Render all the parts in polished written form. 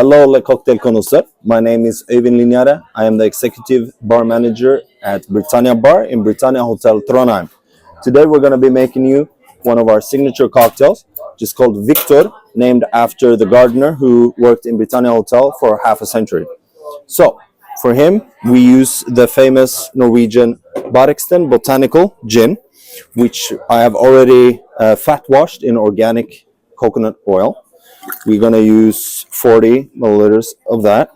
Hello, Le Cocktail Connoisseur. My name is Øyvind Lindgjerdet. I am the executive bar manager at Britannia Bar in Britannia Hotel Trondheim. Today we're going to be making you one of our signature cocktails, just called Viktor, named after the gardener who worked in Britannia Hotel for half a century. So, for him, we use the famous Norwegian Barexten Botanical Gin, which I have already fat washed in organic coconut oil. We're going to use 40 milliliters of that.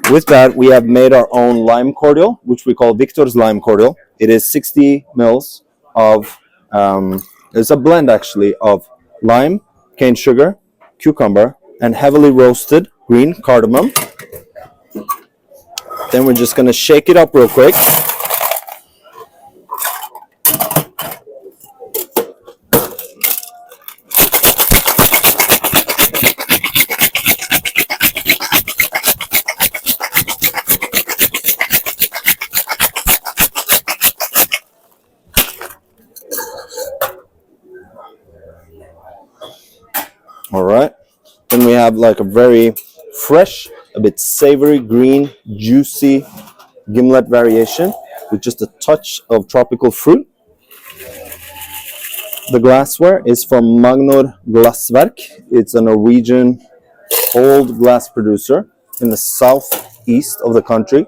With that, we have made our own lime cordial, which we call Viktor's Lime Cordial. It is 60 mils of, it's a blend actually of lime, cane sugar, cucumber, and heavily roasted green cardamom. Then we're just going to shake it up real quick. All right. Then we have like a very fresh, a bit savory, green, juicy gimlet variation with just a touch of tropical fruit. The glassware is from Magnor Glassverk. It's a Norwegian old glass producer in the southeast of the country.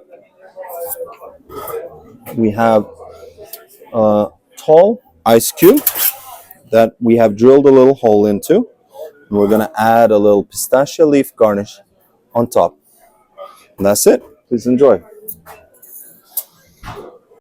We have a tall ice cube that we have drilled a little hole into. And we're going to add a little pistachio leaf garnish on top. And that's it. Please enjoy.